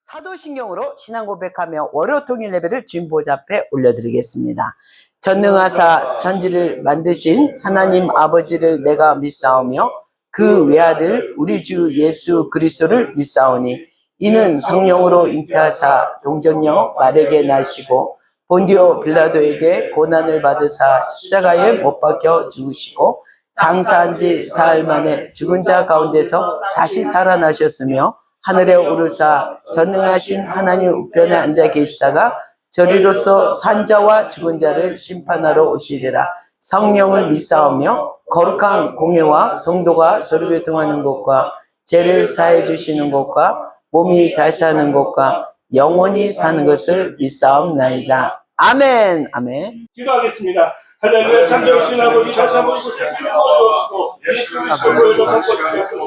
사도신경으로 신앙 고백하며 월요 통일 예배를 주님 보좌 앞에 올려드리겠습니다. 전능하사 천지를 만드신 하나님 아버지를 내가 믿사오며 그 외아들 우리 주 예수 그리스도를 믿사오니 이는 성령으로 잉태하사 동정녀 마리아에게 나시고 본디오 빌라도에게 고난을 받으사 십자가에 못 박혀 죽으시고 장사한 지 사흘 만에 죽은 자 가운데서 다시 살아나셨으며 하늘에 오르사 전능하신 하나님 우편에 앉아 계시다가 저리로서 산자와 죽은 자를 심판하러 오시리라. 성령을 믿사오며 거룩한 공예와 성도가 서로 교통하는 것과 죄를 사해 주시는 것과 몸이 다시 하는 것과 영원히 사는 것을 믿사옵나이다. 아멘. 아멘. 기도하겠습니다. 할렐루야. 창조주신 아버지 다시 한번 주시고 예수 그리스도로 일어서 주시옵소서.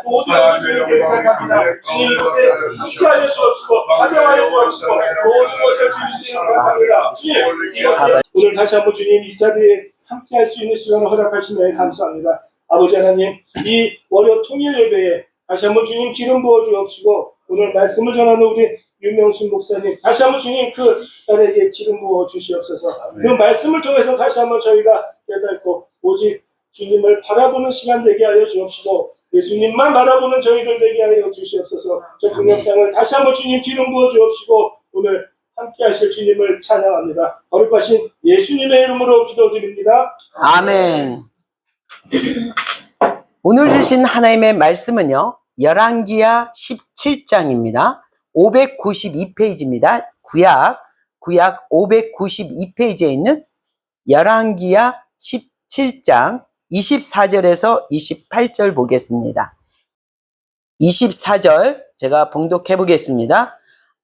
모든 주님께 생각합니다. 주님 이곳에 함께하여 주옵시고 사경하여 주옵시고 모든 것을 주시는 감사합니다. 주님 이곳에 오늘 다시 한번 주님 이 자리에 함께할 수 있는 시간을 허락하시네 감사합니다. 아버지 하나님 이 월요 통일 예배에 다시 한번 주님 기름 부어 주옵시고 오늘 말씀을 전하는 우리 유명순 목사님 다시 한번 주님 그 딸에게 기름 부어 주시옵소서. 그 말씀을 통해서 다시 한번 저희가 깨닫고 오직 주님을 바라보는 시간 되게 하여 주옵시고 예수님만 바라보는 저희들 되게 하여 주시옵소서. 저 북녘 땅을 다시 한번 주님 기름 부어 주옵시고 오늘 함께 하실 주님을 찬양합니다. 거룩하신 예수님의 이름으로 기도드립니다. 아멘. 오늘 주신 하나님의 말씀은요 열왕기하 17장입니다. 592페이지입니다. 구약 592페이지에 있는 열왕기하 17장 24절에서 28절 보겠습니다. 24절 제가 봉독해 보겠습니다.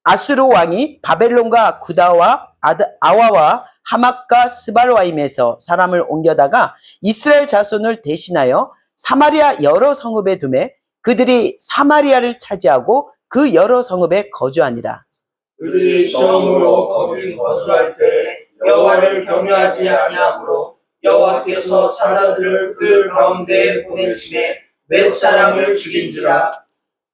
아수르 왕이 바벨론과 구다와 아와와 하맛과 스발와임에서 사람을 옮겨다가 이스라엘 자손을 대신하여 사마리아 여러 성읍에 두매 그들이 사마리아를 차지하고 그 여러 성읍에 거주하니라. 그들이 처음으로 거기 거주할 때 여호와를 경외하지 아니하므로 여호와께서 사자들을 그 가운데에 보내심에 몇 사람을 죽인지라.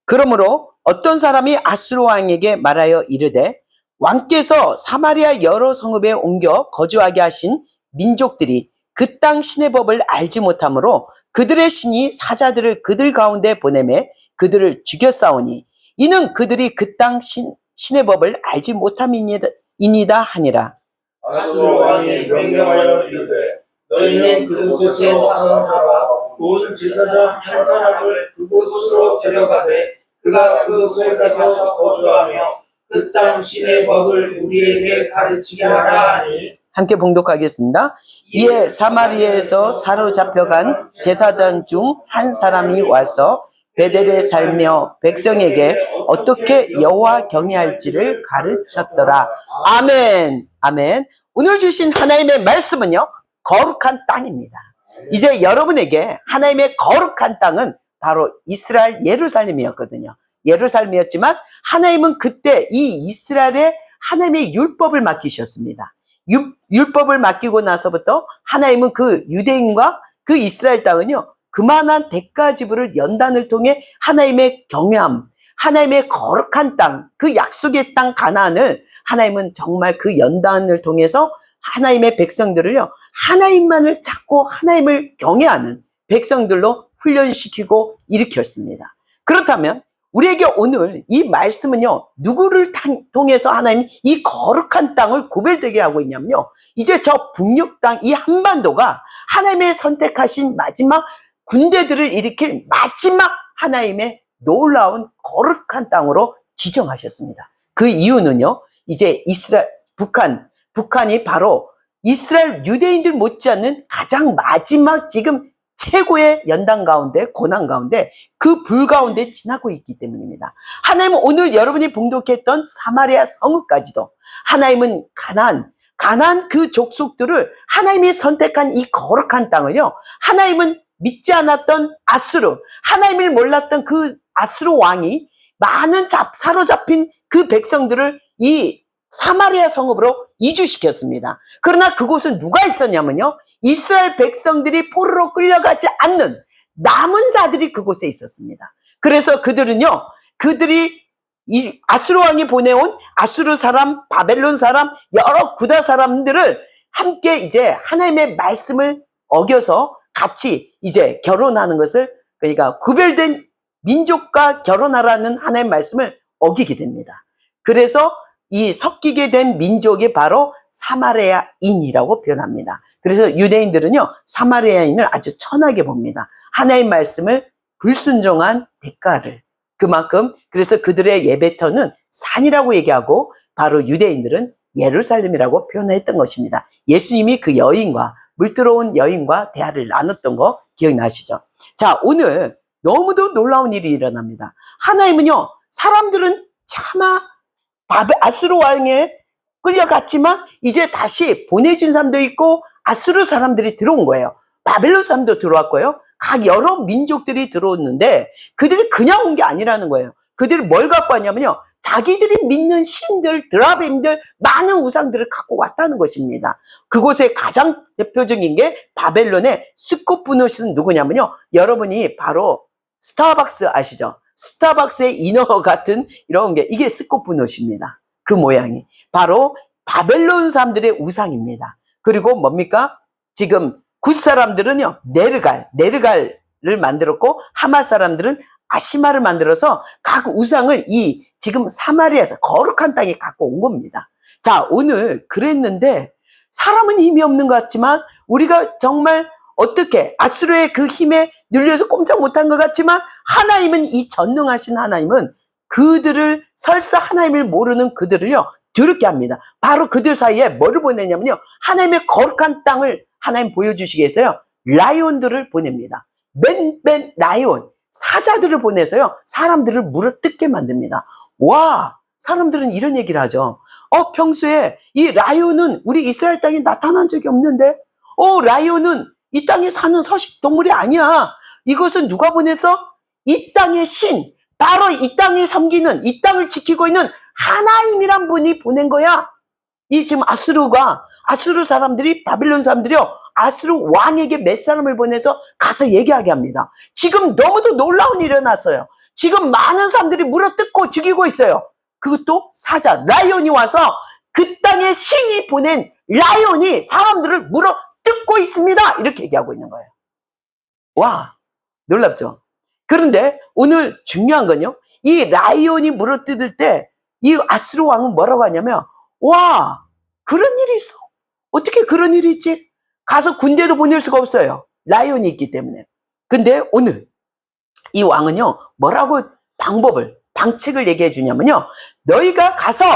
그러므로 어떤 사람이 아수르 왕에게 말하여 이르되 왕께서 사마리아 여러 성읍에 옮겨 거주하게 하신 민족들이 그 땅 신의 법을 알지 못하므로 그들의 신이 사자들을 그들 가운데 보내매 그들을 죽였사오니 이는 그들이 그 땅 신의 법을 알지 못함이니이다 하니라. 아수르 왕이 명령하여 이르되 너희는 그곳에 사서 살아 온 제사장 한 사람을 그곳으로 데려가되 그가 그곳에 가서 거주하며 그 땅 신의 법을 우리에게 가르치게 하라 하니. 함께 봉독하겠습니다. 이에 사마리아에서 사로잡혀간 제사장 중 한 사람이 와서 베델에 살며 백성에게 어떻게 여호와 경외할지를 가르쳤더라. 아멘. 아멘. 오늘 주신 하나님의 말씀은요 거룩한 땅입니다. 이제 여러분에게 하나님의 거룩한 땅은 바로 이스라엘 예루살렘이었거든요. 예루살렘이었지만 하나님은 그때 이 이스라엘에 하나님의 율법을 맡기셨습니다. 율법을 맡기고 나서부터 하나님은 그 유대인과 그 이스라엘 땅은요 그만한 대가 지불을 연단을 통해 하나님의 경외함, 하나님의 거룩한 땅, 그 약속의 땅 가나안을 하나님은 정말 그 연단을 통해서 하나님의 백성들을요 하나님만을 찾고 하나님을 경외하는 백성들로 훈련시키고 일으켰습니다. 그렇다면 우리에게 오늘 이 말씀은요 누구를 통해서 하나님 이 거룩한 땅을 구별되게 하고 있냐면요 이제 저 북녘 땅 이 한반도가 하나님의 선택하신 마지막 군대들을 일으킬 마지막 하나님의 놀라운 거룩한 땅으로 지정하셨습니다. 그 이유는요 이제 북한이 바로 이스라엘 유대인들 못지않는 가장 마지막 지금 최고의 연단 가운데 고난 가운데 그 불 가운데 지나고 있기 때문입니다. 하나님은 오늘 여러분이 봉독했던 사마리아 성읍까지도 하나님은 가나안 그 족속들을 하나님이 선택한 이 거룩한 땅을요 하나님은 믿지 않았던 아수르, 하나님을 몰랐던 그 아수르 왕이 많은 사로잡힌 그 백성들을 이 사마리아 성읍으로 이주시켰습니다. 그러나 그곳은 누가 있었냐면요 이스라엘 백성들이 포로로 끌려가지 않는 남은 자들이 그곳에 있었습니다. 그래서 그들이 이 아수르 왕이 보내온 아수르 사람, 바벨론 사람, 여러 구다 사람들을 함께 이제 하나님의 말씀을 어겨서 같이 이제 결혼하는 것을, 그러니까 구별된 민족과 결혼하라는 하나님의 말씀을 어기게 됩니다. 그래서 이 섞이게 된 민족이 바로 사마리아인이라고 표현합니다. 그래서 유대인들은요, 사마리아인을 아주 천하게 봅니다. 하나님의 말씀을 불순종한 대가를. 그만큼 그래서 그들의 예배터는 산이라고 얘기하고 바로 유대인들은 예루살렘이라고 표현했던 것입니다. 예수님이 그 여인과 물 들어온 여인과 대화를 나눴던 거 기억나시죠? 자, 오늘 너무도 놀라운 일이 일어납니다. 하나님은요, 사람들은 차마 아수르 왕에 끌려갔지만 이제 다시 보내진 사람도 있고 아수르 사람들이 들어온 거예요. 바벨론 사람도 들어왔고요. 각 여러 민족들이 들어왔는데 그들이 그냥 온 게 아니라는 거예요. 그들이 뭘 갖고 왔냐면요, 자기들이 믿는 신들, 드라빔들, 많은 우상들을 갖고 왔다는 것입니다. 그곳에 가장 대표적인 게 바벨론의 스코프노스는 누구냐면요, 여러분이 바로 스타벅스 아시죠? 스타벅스의 인어 같은 이런 게, 이게 스코프노스입니다. 그 모양이 바로 바벨론 사람들의 우상입니다. 그리고 뭡니까? 지금 굿 사람들은요, 네르갈을 만들었고, 하마 사람들은 아시마를 만들어서 각 우상을 이 지금 사마리아에서 거룩한 땅에 갖고 온 겁니다. 자, 오늘 그랬는데 사람은 힘이 없는 것 같지만 우리가 정말 어떻게 아수르의 그 힘에 눌려서 꼼짝 못한 것 같지만 하나님은, 이 전능하신 하나님은 그들을, 설사 하나님을 모르는 그들을요, 두렵게 합니다. 바로 그들 사이에 뭐를 보내냐면요, 하나님의 거룩한 땅을 하나님 보여주시기 위해서요, 라이온들을 보냅니다. 맨 라이온, 사자들을 보내서요, 사람들을 물어뜯게 만듭니다. 와, 사람들은 이런 얘기를 하죠. 평소에 이 라이온은 우리 이스라엘 땅에 나타난 적이 없는데, 라이온은 이 땅에 사는 서식 동물이 아니야. 이것은 누가 보내서? 이 땅의 신, 바로 이 땅에 섬기는, 이 땅을 지키고 있는 하나님이란 분이 보낸 거야. 이 지금 아수르 사람들이, 바빌론 사람들이요, 아수르 왕에게 몇 사람을 보내서 가서 얘기하게 합니다. 지금 너무도 놀라운 일이 일어났어요. 지금 많은 사람들이 물어뜯고 죽이고 있어요. 그것도 사자, 라이온이 와서, 그 땅의 신이 보낸 라이온이 사람들을 물어뜯고 있습니다. 이렇게 얘기하고 있는 거예요. 와, 놀랍죠? 그런데 오늘 중요한 건요, 이 라이온이 물어뜯을 때 이 아수르 왕은 뭐라고 하냐면, 와, 그런 일이 있어. 어떻게 그런 일이 있지? 가서 군대도 보낼 수가 없어요. 라이온이 있기 때문에. 근데 오늘 이 왕은요, 뭐라고 방책을 얘기해 주냐면요, 너희가 가서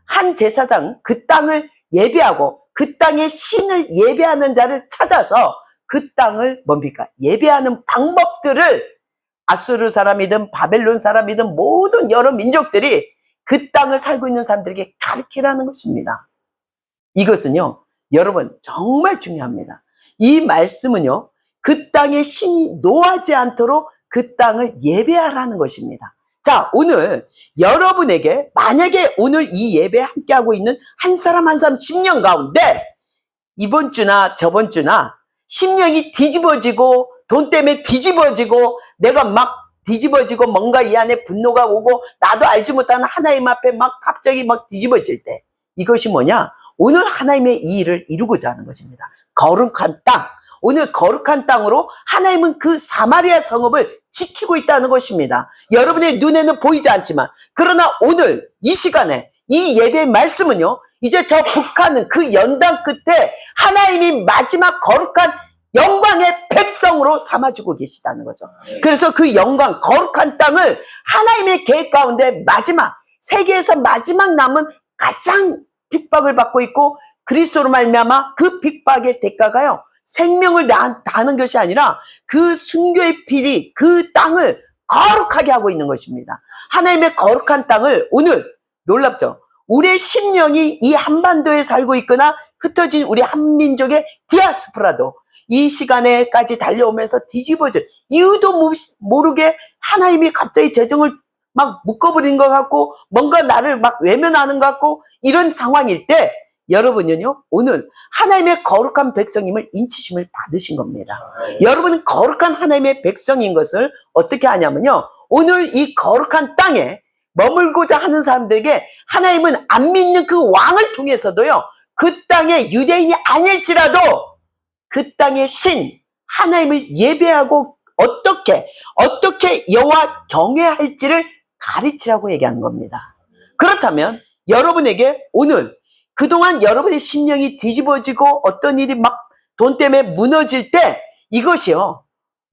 한 제사장, 그 땅을 예배하고 그 땅의 신을 예배하는 자를 찾아서 그 땅을 뭡니까? 예배하는 방법들을 아수르 사람이든 바벨론 사람이든 모든 여러 민족들이 그 땅을 살고 있는 사람들에게 가르치라는 것입니다. 이것은요, 여러분 정말 중요합니다. 이 말씀은요, 그 땅의 신이 노하지 않도록 그 땅을 예배하라는 것입니다. 자, 오늘 여러분에게 만약에 오늘 이 예배에 함께하고 있는 한 사람 한 사람 10년 가운데 이번 주나 저번 주나 심령이 뒤집어지고 돈 때문에 뒤집어지고 내가 막 뒤집어지고 뭔가 이 안에 분노가 오고 나도 알지 못하는 하나님 앞에 막 갑자기 막 뒤집어질 때, 이것이 뭐냐? 오늘 하나님의 이 일을 이루고자 하는 것입니다. 거룩한 땅. 오늘 거룩한 땅으로 하나님은 그 사마리아 성읍을 지키고 있다는 것입니다. 여러분의 눈에는 보이지 않지만, 그러나 오늘 이 시간에 이 예배의 말씀은요, 이제 저 북한은 그 연단 끝에 하나님이 마지막 거룩한 영광의 백성으로 삼아주고 계시다는 거죠. 그래서 그 영광, 거룩한 땅을 하나님의 계획 가운데 마지막, 세계에서 마지막 남은 가장 핍박을 받고 있고, 그리스도로 말미암아 그 핍박의 대가가요, 생명을 다하는 것이 아니라 그 순교의 필이 그 땅을 거룩하게 하고 있는 것입니다. 하나님의 거룩한 땅을 오늘, 놀랍죠? 우리의 심령이 이 한반도에 살고 있거나 흩어진 우리 한민족의 디아스포라도 이 시간에까지 달려오면서 뒤집어져 이유도 모르게 하나님이 갑자기 재정을 막 묶어버린 것 같고 뭔가 나를 막 외면하는 것 같고 이런 상황일 때, 여러분은요, 오늘 하나님의 거룩한 백성임을 인치심을 받으신 겁니다. 여러분은 거룩한 하나님의 백성인 것을 어떻게 하냐면요, 오늘 이 거룩한 땅에 머물고자 하는 사람들에게 하나님은 안 믿는 그 왕을 통해서도요, 그 땅에 유대인이 아닐지라도 그 땅의 신 하나님을 예배하고 어떻게 여호와 경외할지를 가르치라고 얘기하는 겁니다. 그렇다면 여러분에게 오늘 그동안 여러분의 심령이 뒤집어지고 어떤 일이 막 돈 때문에 무너질 때 이것이요,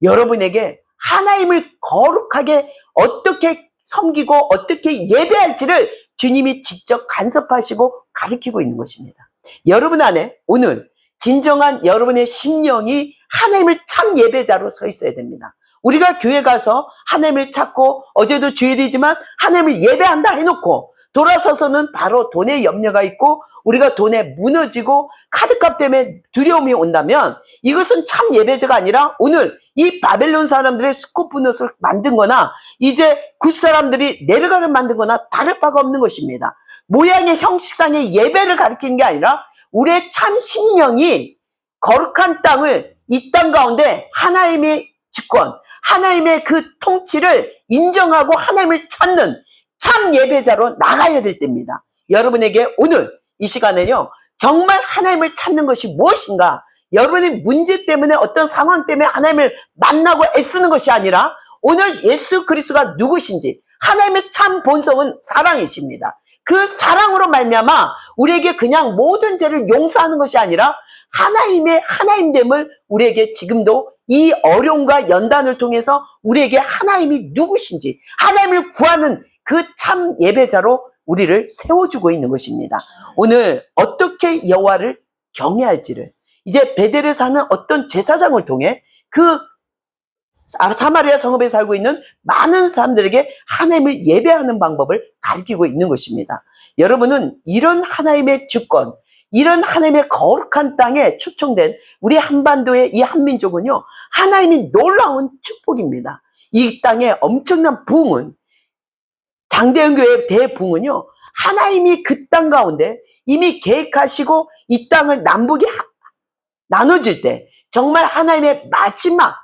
여러분에게 하나님을 거룩하게 어떻게 섬기고 어떻게 예배할지를 주님이 직접 간섭하시고 가르치고 있는 것입니다. 여러분 안에 오늘 진정한 여러분의 심령이 하나님을 참 예배자로 서 있어야 됩니다. 우리가 교회 가서 하나님을 찾고 어제도 주일이지만 하나님을 예배한다 해놓고 돌아서서는 바로 돈에 염려가 있고 우리가 돈에 무너지고 카드값 때문에 두려움이 온다면 이것은 참 예배자가 아니라 오늘 이 바벨론 사람들의 스코프넛을 만든 거나 이제 굿 사람들이 내려가는 만든 거나 다를 바가 없는 것입니다. 모양의 형식상의 예배를 가리키는 게 아니라 우리의 참 심령이 거룩한 땅을 이 땅 가운데 하나님의 주권, 하나님의 그 통치를 인정하고 하나님을 찾는 참 예배자로 나가야 될 때입니다. 여러분에게 오늘 이 시간에는요, 정말 하나님을 찾는 것이 무엇인가? 여러분의 문제 때문에 어떤 상황 때문에 하나님을 만나고 애쓰는 것이 아니라 오늘 예수 그리스도가 누구신지, 하나님의 참 본성은 사랑이십니다. 그 사랑으로 말미암아 우리에게 그냥 모든 죄를 용서하는 것이 아니라 하나님의 하나님됨을 우리에게 지금도 이 어려움과 연단을 통해서 우리에게 하나님이 누구신지, 하나님을 구하는 그 참 예배자로 우리를 세워주고 있는 것입니다. 오늘 어떻게 여호와를 경외할지를 이제 베델에 사는 어떤 제사장을 통해 그 사마리아 성읍에 살고 있는 많은 사람들에게 하나님을 예배하는 방법을 가르치고 있는 것입니다. 여러분은 이런 하나님의 주권, 이런 하나님의 거룩한 땅에 초청된 우리 한반도의 이 한민족은요, 하나님이 놀라운 축복입니다. 이 땅의 엄청난 부흥은, 장대현 교회의 대부흥은요, 하나님이 그 땅 가운데 이미 계획하시고 이 땅을 남북이 나눠질 때 정말 하나님의 마지막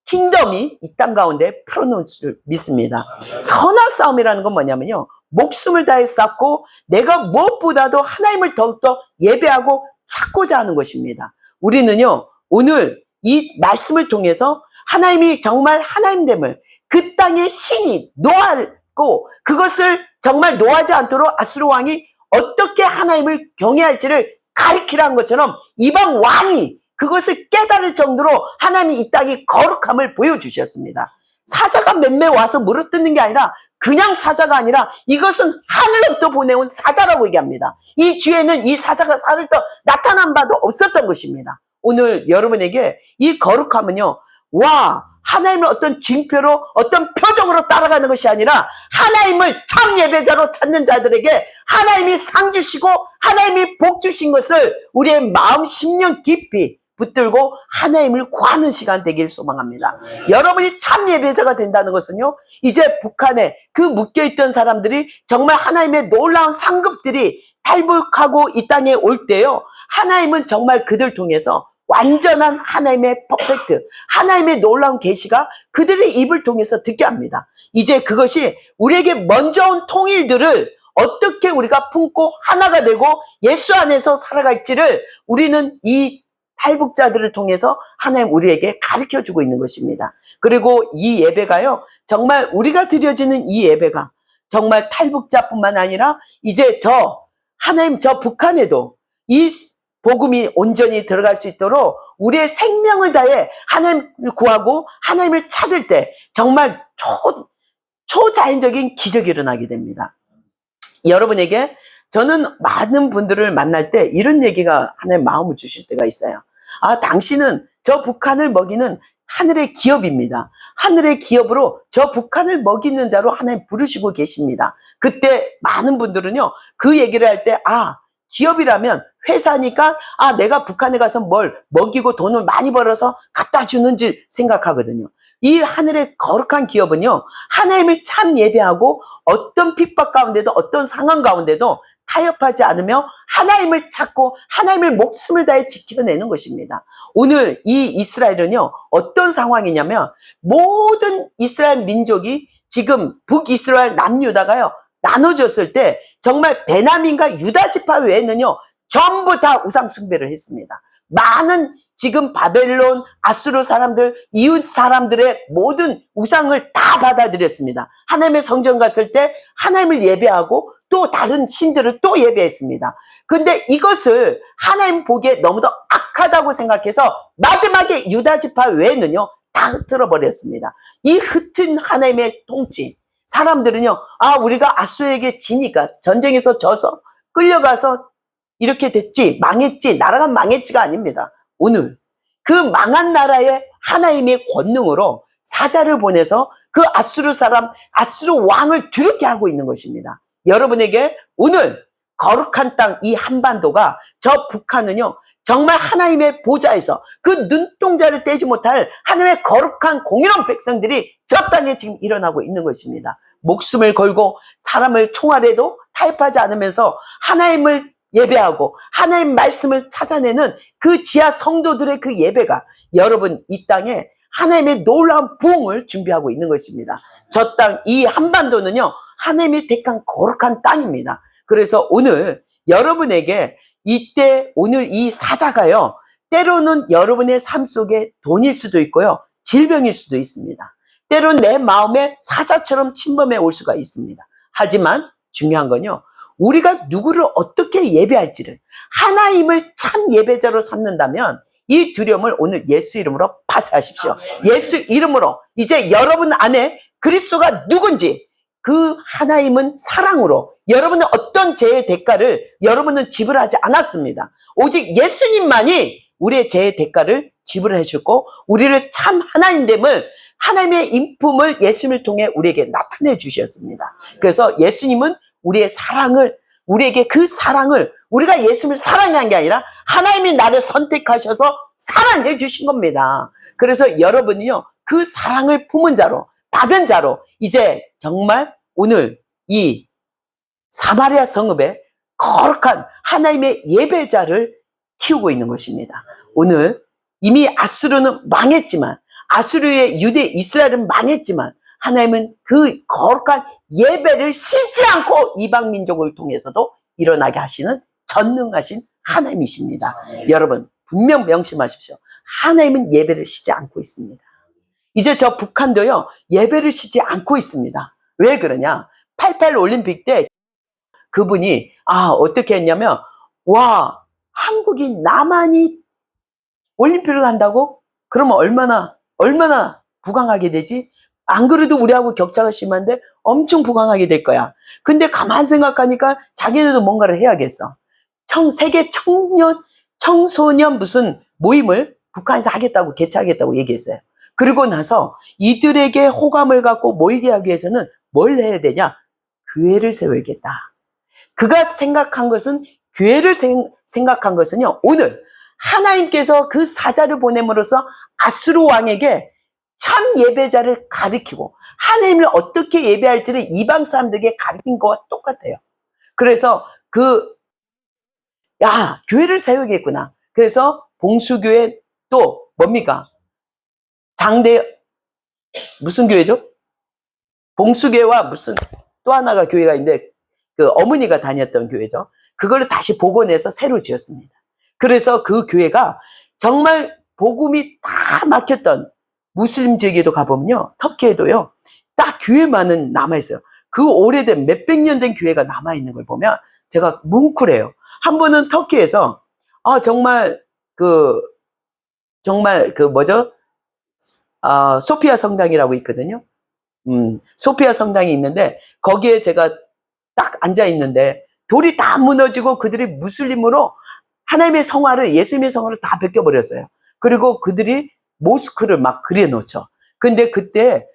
킹덤이 이 땅 가운데 풀어놓을 줄 믿습니다. 선한 싸움이라는 건 뭐냐면요, 목숨을 다해 쌓고 내가 무엇보다도 하나님을 더욱더 예배하고 찾고자 하는 것입니다. 우리는요, 오늘 이 말씀을 통해서 하나님이 정말 하나님됨을 그 땅의 신이 노하고 그것을 정말 노하지 않도록 아수르 왕이 어떻게 하나님을 경외할지를 가리키라는 것처럼 이방 왕이 그것을 깨달을 정도로 하나님이 이 땅의 거룩함을 보여주셨습니다. 사자가 몇몇 와서 물어뜯는 게 아니라 그냥 사자가 아니라 이것은 하늘로부터 보내온 사자라고 얘기합니다. 이 뒤에는 이 사자가 살을 더 나타난 바도 없었던 것입니다. 오늘 여러분에게 이 거룩함은요, 와, 하나님을 어떤 징표로 어떤 표정으로 따라가는 것이 아니라 하나님을 참 예배자로 찾는 자들에게 하나님이 상 주시고 하나님이 복 주신 것을 우리의 마음 심령 깊이 붙들고 하나님을 구하는 시간 되기를 소망합니다. 여러분이 참 예배자가 된다는 것은요, 이제 북한에 그 묶여있던 사람들이 정말 하나님의 놀라운 상급들이 탈북하고 이 땅에 올 때요, 하나님은 정말 그들 통해서 완전한 하나님의 퍼펙트, 하나님의 놀라운 계시가 그들의 입을 통해서 듣게 합니다. 이제 그것이 우리에게 먼저 온 통일들을 어떻게 우리가 품고 하나가 되고 예수 안에서 살아갈지를 우리는 이 탈북자들을 통해서 하나님 우리에게 가르쳐주고 있는 것입니다. 그리고 이 예배가요, 정말 우리가 드려지는 이 예배가 정말 탈북자뿐만 아니라 이제 하나님 저 북한에도 이 복음이 온전히 들어갈 수 있도록 우리의 생명을 다해 하나님을 구하고 하나님을 찾을 때 정말 초자연적인 기적이 일어나게 됩니다. 여러분에게 저는 많은 분들을 만날 때 이런 얘기가 하나님 마음을 주실 때가 있어요. 아, 당신은 저 북한을 먹이는 하늘의 기업입니다. 하늘의 기업으로 저 북한을 먹이는 자로 하나님 부르시고 계십니다. 그때 많은 분들은요, 그 얘기를 할 때, 아, 기업이라면 회사니까 내가 북한에 가서 뭘 먹이고 돈을 많이 벌어서 갖다 주는지 생각하거든요. 이 하늘의 거룩한 기업은요, 하나님을 참 예배하고 어떤 핍박 가운데도 어떤 상황 가운데도 타협하지 않으며 하나님을 찾고 하나님을 목숨을 다해 지켜내는 것입니다. 오늘 이 이스라엘은요, 어떤 상황이냐면 모든 이스라엘 민족이 지금 북이스라엘 남유다가요, 나눠졌을 때 정말 베냐민과 유다 지파 외에는요 전부 다 우상 숭배를 했습니다. 많은 지금 바벨론, 아수르 사람들, 이웃 사람들의 모든 우상을 다 받아들였습니다. 하나님의 성전 갔을 때 하나님을 예배하고 또 다른 신들을 또 예배했습니다. 근데 이것을 하나님 보기에 너무도 악하다고 생각해서 마지막에 유다 지파 외에는요 다 흩어져 버렸습니다. 이 흩은 하나님의 통치, 사람들은요 우리가 아수르에게 지니까 전쟁에서 져서 끌려가서 이렇게 됐지, 망했지, 나라가 망했지가 아닙니다. 오늘 그 망한 나라의 하나님의 권능으로 사자를 보내서 그 아수르 사람, 아수르 왕을 두렵게 하고 있는 것입니다. 여러분에게 오늘 거룩한 땅 이 한반도가, 저 북한은요 정말 하나님의 보좌에서 그 눈동자를 떼지 못할 하나님의 거룩한 공의로운 백성들이 저 땅에 지금 일어나고 있는 것입니다. 목숨을 걸고 사람을 총알에도 타협하지 않으면서 하나님을 예배하고 하나님 말씀을 찾아내는 그 지하 성도들의 그 예배가 여러분 이 땅에 하나님의 놀라운 부흥을 준비하고 있는 것입니다. 저 땅, 이 한반도는요 하나님이 택한 거룩한 땅입니다. 그래서 오늘 여러분에게 이때 오늘 이 사자가요 때로는 여러분의 삶 속에 돈일 수도 있고요 질병일 수도 있습니다. 때로는 내 마음에 사자처럼 침범해 올 수가 있습니다. 하지만 중요한 건요 우리가 누구를 어떻게 예배할지를, 하나님을 참 예배자로 삼는다면 이 두려움을 오늘 예수 이름으로 파쇄하십시오. 예수 이름으로 이제 여러분 안에 그리스도가 누군지, 그 하나님은 사랑으로 여러분은 어떤 죄의 대가를 여러분은 지불하지 않았습니다. 오직 예수님만이 우리의 죄의 대가를 지불해 주고 우리를 참 하나님됨을, 하나님의 인품을 예수님을 통해 우리에게 나타내 주셨습니다. 그래서 예수님은 우리의 사랑을, 우리에게 그 사랑을, 우리가 예수님을 사랑한 게 아니라 하나님이 나를 선택하셔서 사랑해 주신 겁니다. 그래서 여러분이요 그 사랑을 품은 자로, 받은 자로 이제 정말 오늘 이 사마리아 성읍에 거룩한 하나님의 예배자를 키우고 있는 것입니다. 오늘 이미 아수르는 망했지만, 아수르의 유대 이스라엘은 망했지만 하나님은 그 거룩한 예배를 쉬지 않고 이방 민족을 통해서도 일어나게 하시는 전능하신 하나님이십니다. 여러분 분명 명심하십시오. 하나님은 예배를 쉬지 않고 있습니다. 이제 저 북한도요 예배를 쉬지 않고 있습니다. 왜 그러냐? 88 올림픽 때 그분이 어떻게 했냐면, 와, 한국이 남한이 올림픽을 간다고? 그러면 얼마나 부강하게 되지? 안 그래도 우리하고 격차가 심한데 엄청 부강하게 될 거야. 근데 가만 생각하니까 자기네도 뭔가를 해야겠어. 세계 청소년 무슨 모임을 북한에서 하겠다고, 개최하겠다고 얘기했어요. 그리고 나서 이들에게 호감을 갖고 모이게 하기 위해서는 뭘 해야 되냐? 교회를 세워야겠다. 그가 생각한 것은, 교회를 생각한 것은요, 오늘 하나님께서 그 사자를 보냄으로써 아수르 왕에게 참 예배자를 가리키고 하나님을 어떻게 예배할지를 이방 사람들에게 가르친 것과 똑같아요. 그래서 교회를 세우겠구나. 그래서 봉수교회 또 뭡니까? 무슨 교회죠? 봉수교회와 무슨 또 하나가 교회가 있는데 그 어머니가 다녔던 교회죠. 그걸 다시 복원해서 새로 지었습니다. 그래서 그 교회가 정말 복음이 다 막혔던 무슬림 지역에도 가보면요, 터키에도요, 딱 교회만은 남아있어요. 그 오래된 몇백 년 된 교회가 남아있는 걸 보면 제가 뭉클해요. 한 번은 터키에서 정말 소피아 성당이라고 있거든요. 소피아 성당이 있는데 거기에 제가 딱 앉아 있는데 돌이 다 무너지고 그들이 무슬림으로 하나님의 성화를, 예수님의 성화를 다 벗겨버렸어요. 그리고 그들이 모스크를 막 그려놓죠. 근데 그때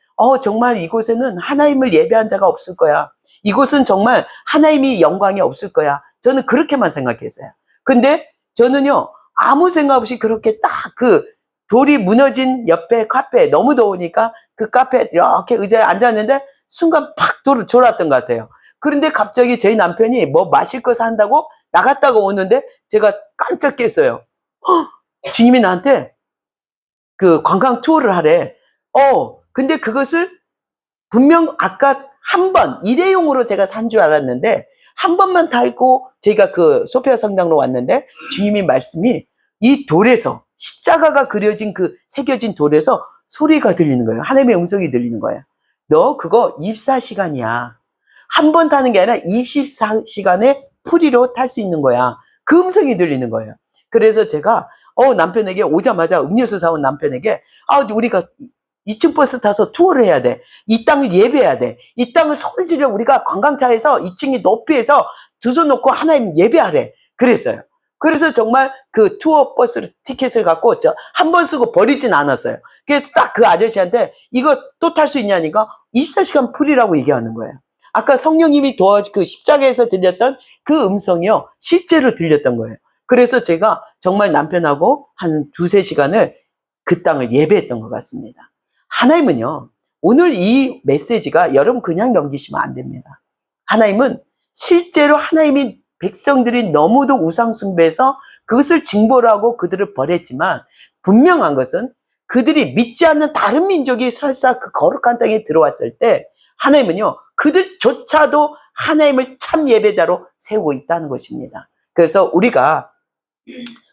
정말 이곳에는 하나님을 예배한 자가 없을 거야. 이곳은 정말 하나님이 영광이 없을 거야. 저는 그렇게만 생각했어요. 근데 저는요 아무 생각 없이 그렇게 딱 그 돌이 무너진 옆에 카페에, 너무 더우니까 그 카페에 이렇게 의자에 앉았는데 순간 팍 졸았던 것 같아요. 그런데 갑자기 저희 남편이 뭐 마실 거 산다고 나갔다가 오는데 제가 깜짝 깼어요. 주님이 나한테 그 관광 투어를 하래. 근데 그것을 분명 아까 한 번, 일회용으로 제가 산 줄 알았는데, 한 번만 달고 저희가 그 소피아 성당으로 왔는데, 주님이 말씀이 이 돌에서, 십자가가 그려진 그 새겨진 돌에서 소리가 들리는 거예요. 하나님의 음성이 들리는 거예요. 너 그거 24시간이야. 한 번 타는 게 아니라 24시간에 프리로 탈 수 있는 거야. 그 음성이 들리는 거예요. 그래서 제가 남편에게 오자마자 음료수 사온 남편에게 우리가 2층 버스 타서 투어를 해야 돼. 이 땅을 예배해야 돼. 이 땅을 소리 질러 우리가 관광차에서 2층이 높이에서 두 손 놓고 하나님 예배하래. 그랬어요. 그래서 정말 그 투어 버스 티켓을 갖고 한 번 쓰고 버리진 않았어요. 그래서 딱 그 아저씨한테 이거 또 탈 수 있냐니까 24시간 프리라고 얘기하는 거예요. 아까 성령님이 그 십자가에서 들렸던 그 음성이요. 실제로 들렸던 거예요. 그래서 제가 정말 남편하고 한 2-3시간을 그 땅을 예배했던 것 같습니다. 하나님은요, 오늘 이 메시지가 여러분 그냥 넘기시면 안 됩니다. 하나님은 실제로 하나님이 백성들이 너무도 우상숭배해서 그것을 징벌을 하고 그들을 벌했지만 분명한 것은 그들이 믿지 않는 다른 민족이 설사 그 거룩한 땅에 들어왔을 때 하나님은요, 그들조차도 하나님을 참 예배자로 세우고 있다는 것입니다. 그래서 우리가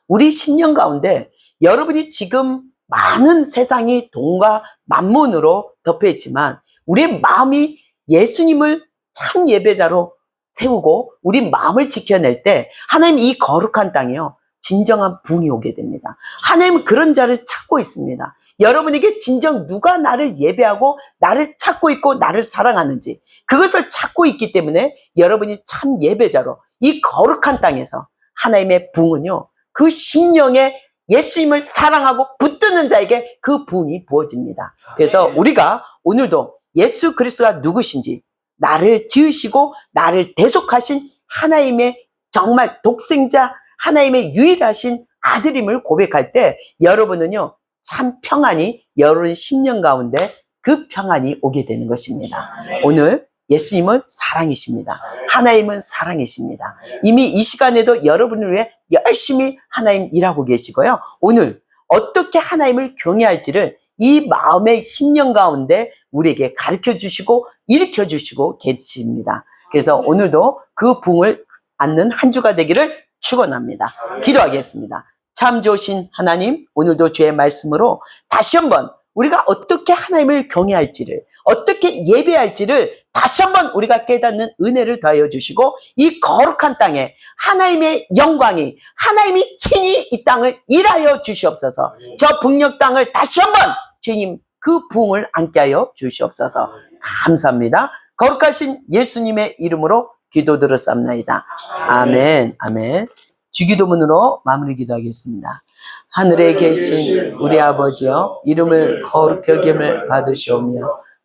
우리 10년 가운데 여러분이 지금 많은 세상이 돈과 만문으로 덮여 있지만 우리의 마음이 예수님을 참 예배자로 세우고 우리 마음을 지켜낼 때 하나님 이 거룩한 땅이요 진정한 부흥이 오게 됩니다. 하나님은 그런 자를 찾고 있습니다. 여러분에게 진정 누가 나를 예배하고 나를 찾고 있고 나를 사랑하는지 그것을 찾고 있기 때문에 여러분이 참 예배자로 이 거룩한 땅에서 하나님의 부흥은요 그 심령에 예수님을 사랑하고 붙드는 자에게 그 부흥이 부어집니다. 그래서 우리가 오늘도 예수 그리스도가 누구신지 나를 지으시고 나를 대속하신 하나님의 정말 독생자 하나님의 유일하신 아들임을 고백할 때 여러분은요 참 평안이 여러분 10년 가운데 그 평안이 오게 되는 것입니다. 오늘 예수님은 사랑이십니다. 하나님은 사랑이십니다. 이미 이 시간에도 여러분을 위해 열심히 하나님 일하고 계시고요. 오늘 어떻게 하나님을 경외할지를 이 마음의 10년 가운데 우리에게 가르쳐 주시고 일으켜 주시고 계십니다. 그래서 오늘도 그 부흥을 안는 한 주가 되기를 축원합니다. 기도하겠습니다. 참 좋으신 하나님, 오늘도 주의 말씀으로 다시 한번 우리가 어떻게 하나님을 경외할지를 어떻게 예배할지를 다시 한번 우리가 깨닫는 은혜를 더하여 주시고 이 거룩한 땅에 하나님의 영광이 하나님이 친히 이 땅을 일하여 주시옵소서. 저 북녘 땅을 다시 한번 주님 그 부흥을 안게 하여 주시옵소서. 감사합니다. 거룩하신 예수님의 이름으로 기도드렸사옵나이다. 아멘. 아멘. 주기도문으로 마무리 기도하겠습니다. 하늘에 계신 우리 아버지여 이름을 거룩히 여김을 받으시오며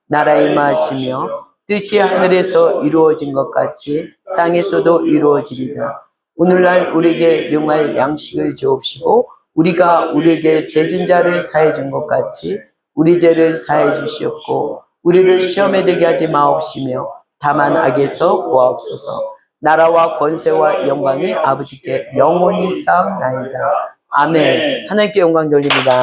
나라 임하시며 뜻이 하늘에서 이루어진 것 같이 땅에서도 이루어지리다. 오늘날 우리에게 일용할 양식을 주옵시고 우리가 우리에게 죄진 자를 사해 준 것 같이 우리 죄를 사해 주시옵고 우리를 시험에 들게 하지 마옵시며 다만 악에서 구하옵소서. 나라와 권세와 영광이 아버지께 영원히 쌓옵나이다. 아멘. 하나님께 영광 돌립니다.